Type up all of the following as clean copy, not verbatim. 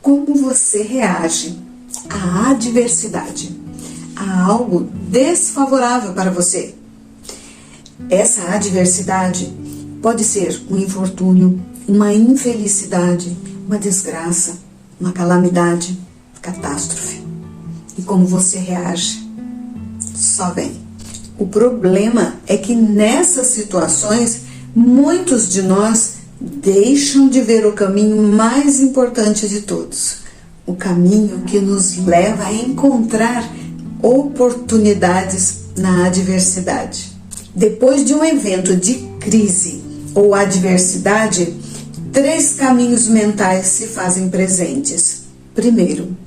como você reage à adversidade, a algo desfavorável para você. Essa adversidade pode ser um infortúnio, uma infelicidade, uma desgraça, uma calamidade, catástrofe. E como você reage? Só bem. O problema é que nessas situações, muitos de nós deixam de ver o caminho mais importante de todos, o caminho que nos leva a encontrar oportunidades na adversidade. Depois de um evento de crise ou adversidade, 3 caminhos mentais se fazem presentes. Primeiro,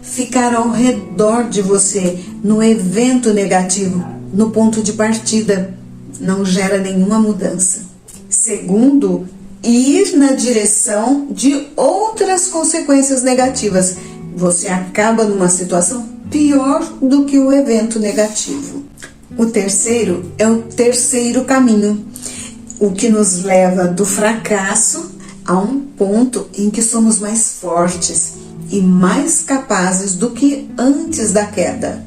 ficar ao redor de você no evento negativo, no ponto de partida, não gera nenhuma mudança. Segundo, ir na direção de outras consequências negativas. Você acaba numa situação pior do que o evento negativo. O terceiro é o terceiro caminho, o que nos leva do fracasso a um ponto em que somos mais fortes e mais capazes do que antes da queda.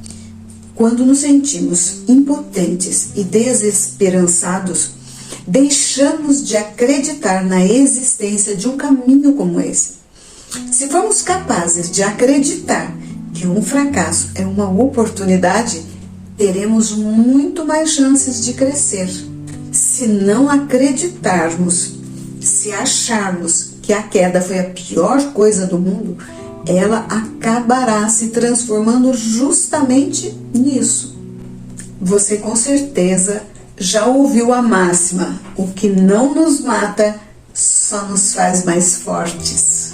Quando nos sentimos impotentes e desesperançados, deixamos de acreditar na existência de um caminho como esse. Se formos capazes de acreditar que um fracasso é uma oportunidade, teremos muito mais chances de crescer. Se não acreditarmos, se acharmos que a queda foi a pior coisa do mundo, ela acabará se transformando justamente nisso. Você com certeza já ouviu a máxima: o que não nos mata só nos faz mais fortes.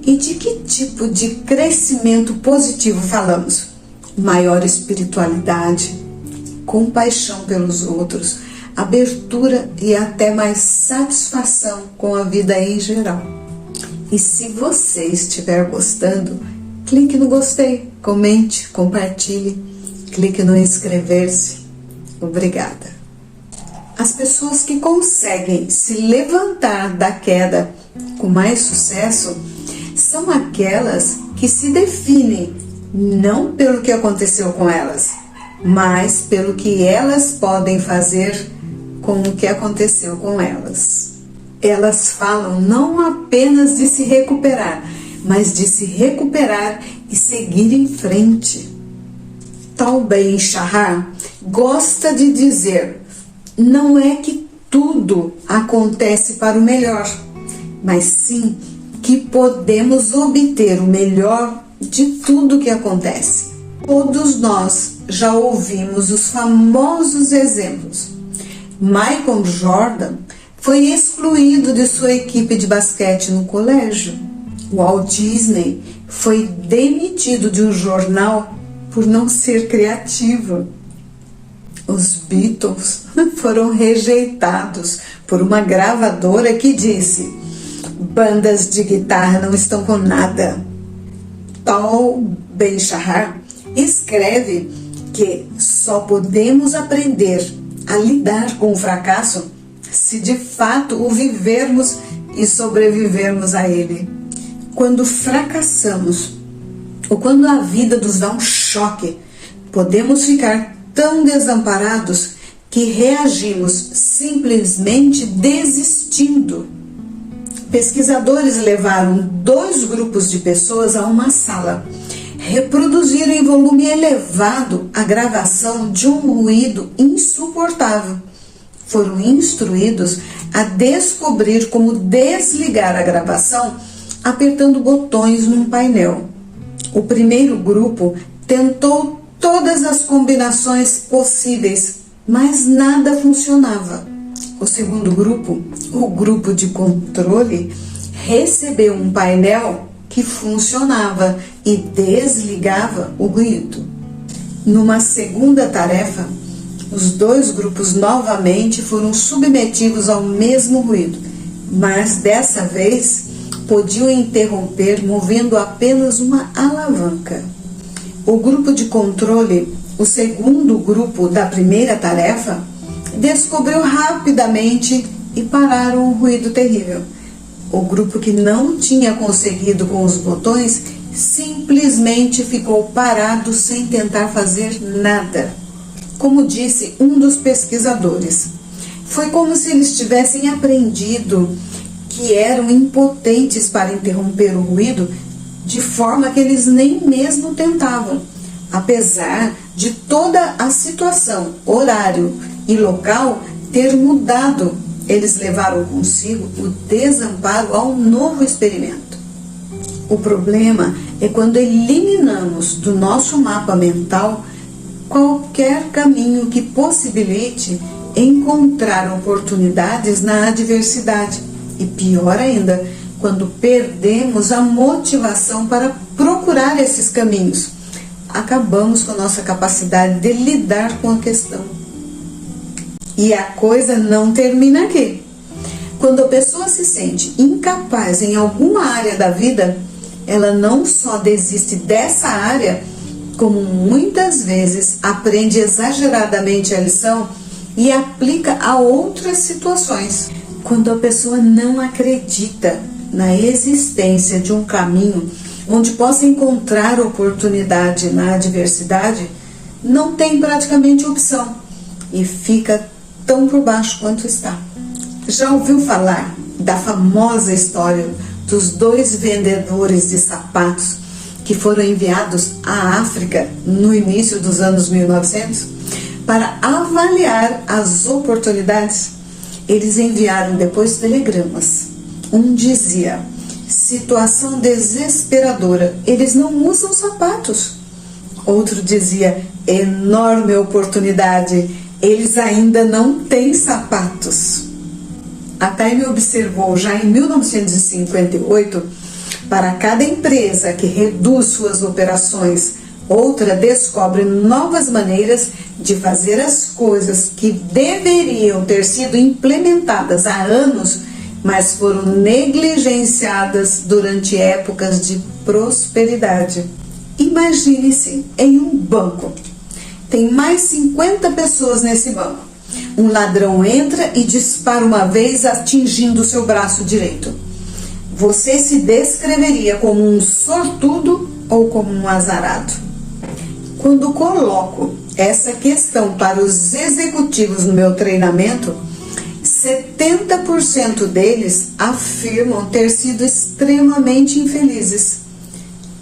E de que tipo de crescimento positivo falamos? Maior espiritualidade, compaixão pelos outros, abertura e até mais satisfação com a vida em geral. E se você estiver gostando, clique no gostei, comente, compartilhe, clique no inscrever-se. Obrigada. As pessoas que conseguem se levantar da queda com mais sucesso são aquelas que se definem não pelo que aconteceu com elas, mas pelo que elas podem fazer com o que aconteceu com elas. Elas falam não apenas de se recuperar, mas de se recuperar e seguir em frente. Tal Ben-Shahar gosta de dizer: não é que tudo acontece para o melhor, mas sim que podemos obter o melhor de tudo que acontece. Todos nós já ouvimos os famosos exemplos. Michael Jordan foi excluído de sua equipe de basquete no colégio. Walt Disney foi demitido de um jornal por não ser criativo. Os Beatles foram rejeitados por uma gravadora que disse: bandas de guitarra não estão com nada. Tal Ben-Shahar escreve que só podemos aprender a lidar com o fracasso se de fato o vivermos e sobrevivermos a ele. Quando fracassamos ou quando a vida nos dá um choque, podemos ficar tão desamparados que reagimos simplesmente desistindo. Pesquisadores levaram 2 grupos de pessoas a uma sala, reproduziram em volume elevado a gravação de um ruído insuportável. Foram instruídos a descobrir como desligar a gravação apertando botões num painel. O primeiro grupo tentou todas as combinações possíveis, mas nada funcionava. O segundo grupo, o grupo de controle, recebeu um painel que funcionava e desligava o ruído. Numa segunda tarefa, os 2 grupos novamente foram submetidos ao mesmo ruído, mas dessa vez podiam interromper movendo apenas uma alavanca. O grupo de controle, o segundo grupo da primeira tarefa, descobriu rapidamente e pararam o ruído terrível. O grupo que não tinha conseguido com os botões simplesmente ficou parado sem tentar fazer nada. Como disse um dos pesquisadores, foi como se eles tivessem aprendido que eram impotentes para interromper o ruído, de forma que eles nem mesmo tentavam. Apesar de toda a situação, horário e local ter mudado, eles levaram consigo o desamparo ao novo experimento. O problema é quando eliminamos do nosso mapa mental qualquer caminho que possibilite encontrar oportunidades na adversidade. E pior ainda, quando perdemos a motivação para procurar esses caminhos, acabamos com a nossa capacidade de lidar com a questão. E a coisa não termina aqui. Quando a pessoa se sente incapaz em alguma área da vida, ela não só desiste dessa área, como muitas vezes aprende exageradamente a lição e aplica a outras situações. Quando a pessoa não acredita na existência de um caminho onde possa encontrar oportunidade na adversidade, não tem praticamente opção e fica tão por baixo quanto está. Já ouviu falar da famosa história dos 2 vendedores de sapatos que foram enviados à África no início dos anos 1900 para avaliar as oportunidades? Eles enviaram depois telegramas. Um dizia: situação desesperadora, eles não usam sapatos. Outro dizia: enorme oportunidade, eles ainda não têm sapatos. A Time observou já em 1958, para cada empresa que reduz suas operações, outra descobre novas maneiras de fazer as coisas que deveriam ter sido implementadas há anos, mas foram negligenciadas durante épocas de prosperidade. Imagine-se em um banco. Tem mais 50 pessoas nesse banco. Um ladrão entra e dispara uma vez, atingindo seu braço direito. Você se descreveria como um sortudo ou como um azarado? Quando coloco essa questão para os executivos no meu treinamento, 70% deles afirmam ter sido extremamente infelizes.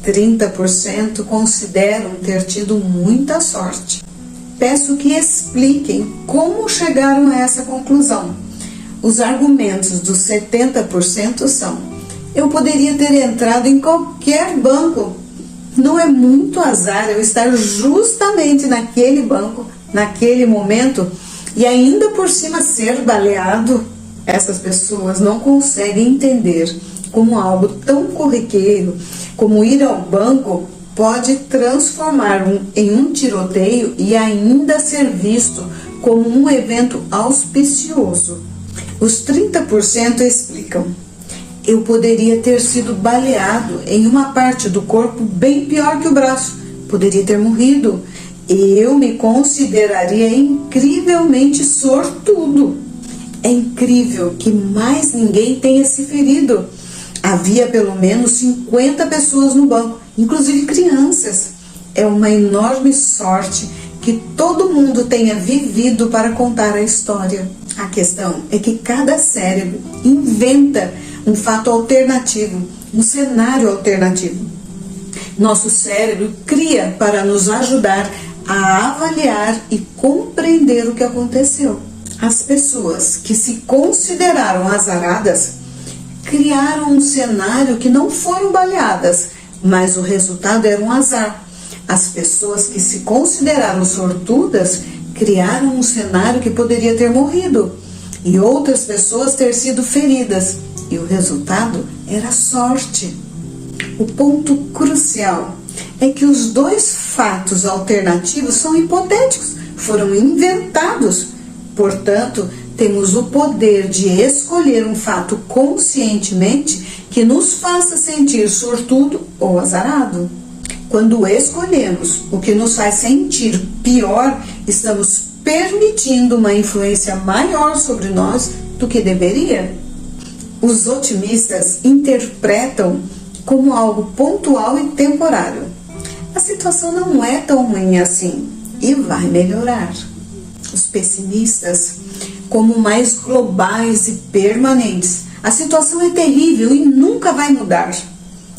30% consideram ter tido muita sorte. Peço que expliquem como chegaram a essa conclusão. Os argumentos dos 70% são: eu poderia ter entrado em qualquer banco. Não é muito azar eu estar justamente naquele banco, naquele momento, e ainda por cima ser baleado? Essas pessoas não conseguem entender como algo tão corriqueiro como ir ao banco pode transformar em um tiroteio e ainda ser visto como um evento auspicioso. Os 30% explicam: eu poderia ter sido baleado em uma parte do corpo bem pior que o braço, poderia ter morrido. Eu me consideraria incrivelmente sortudo. É incrível que mais ninguém tenha se ferido. Havia pelo menos 50 pessoas no banco, inclusive crianças. É uma enorme sorte que todo mundo tenha vivido para contar a história. A questão é que cada cérebro inventa um fato alternativo, um cenário alternativo. Nosso cérebro cria para nos ajudar a avaliar e compreender o que aconteceu. As pessoas que se consideraram azaradas criaram um cenário que não foram baleadas, mas o resultado era um azar. As pessoas que se consideraram sortudas criaram um cenário que poderia ter morrido e outras pessoas ter sido feridas, e o resultado era sorte. O ponto crucial é que os 2 fatos alternativos são hipotéticos, foram inventados. Portanto, temos o poder de escolher um fato conscientemente que nos faça sentir sortudo ou azarado. Quando escolhemos o que nos faz sentir pior, estamos permitindo uma influência maior sobre nós do que deveria. Os otimistas interpretam como algo pontual e temporário. A situação não é tão ruim assim e vai melhorar. Os pessimistas como mais globais e permanentes. A situação é terrível e nunca vai mudar.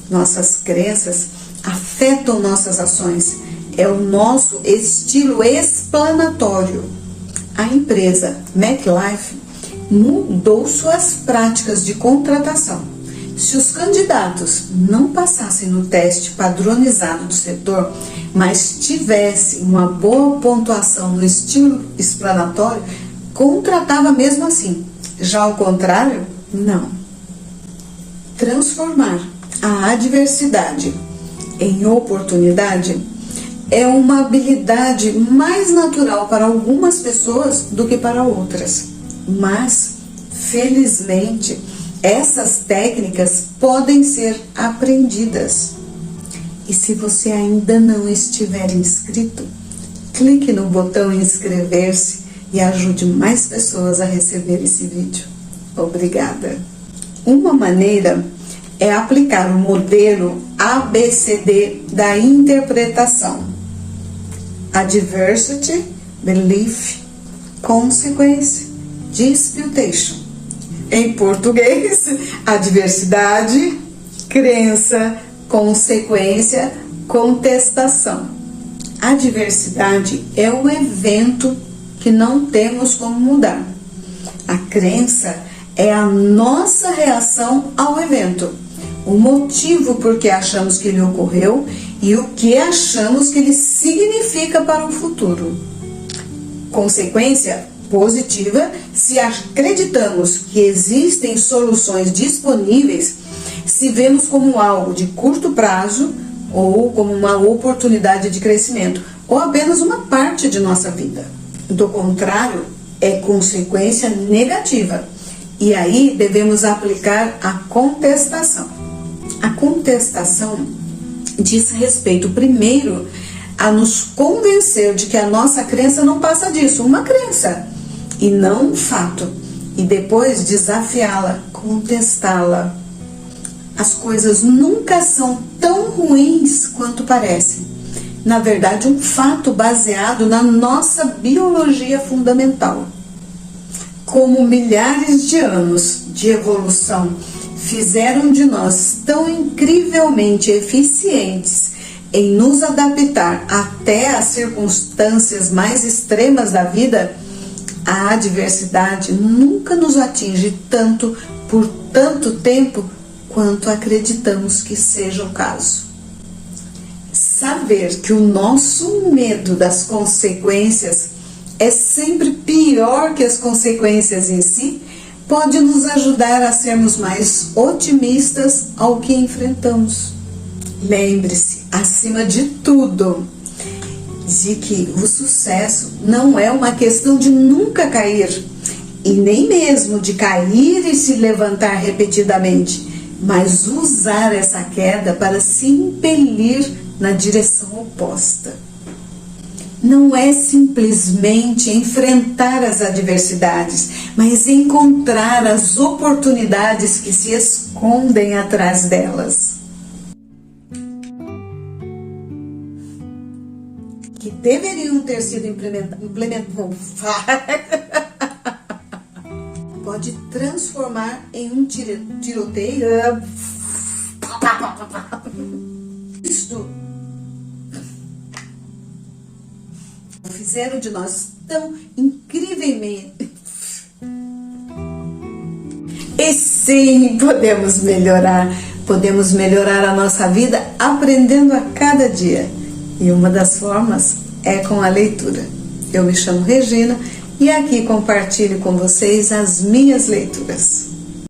Nossas crenças afetam nossas ações. É o nosso estilo explanatório. A empresa MetLife mudou suas práticas de contratação. Se os candidatos não passassem no teste padronizado do setor, mas tivessem uma boa pontuação no estilo explanatório, contratava mesmo assim. Já ao contrário, não. Transformar a adversidade em oportunidade é uma habilidade mais natural para algumas pessoas do que para outras. Mas, felizmente, essas técnicas podem ser aprendidas. E se você ainda não estiver inscrito, clique no botão inscrever-se e ajude mais pessoas a receber esse vídeo. Obrigada! Uma maneira é aplicar o modelo ABCD da interpretação: Adversity, Belief, Consequence, Disputation. Em português, adversidade, crença, consequência, contestação. Adversidade é o evento que não temos como mudar. A crença é a nossa reação ao evento, o motivo por que achamos que ele ocorreu e o que achamos que ele significa para o futuro. Consequência positiva se acreditamos que existem soluções disponíveis, se vemos como algo de curto prazo ou como uma oportunidade de crescimento ou apenas uma parte de nossa vida. Do contrário, é consequência negativa. E aí devemos aplicar a contestação. A contestação diz respeito primeiro a nos convencer de que a nossa crença não passa disso, uma crença, e não um fato, e depois desafiá-la, contestá-la. As coisas nunca são tão ruins quanto parecem. Na verdade, um fato baseado na nossa biologia fundamental. Como milhares de anos de evolução fizeram de nós tão incrivelmente eficientes em nos adaptar até às circunstâncias mais extremas da vida, a adversidade nunca nos atinge tanto por tanto tempo quanto acreditamos que seja o caso. Saber que o nosso medo das consequências é sempre pior que as consequências em si pode nos ajudar a sermos mais otimistas ao que enfrentamos. Lembre-se, acima de tudo, de que o sucesso não é uma questão de nunca cair, e nem mesmo de cair e se levantar repetidamente, mas usar essa queda para se impelir na direção oposta. Não é simplesmente enfrentar as adversidades, mas encontrar as oportunidades que se escondem atrás delas. Que deveriam ter sido implementadas. Pode transformar em um tiroteio. Isto fizeram de nós tão incrivelmente. E sim, podemos melhorar a nossa vida aprendendo a cada dia. E uma das formas é com a leitura. Eu me chamo Regina e aqui compartilho com vocês as minhas leituras.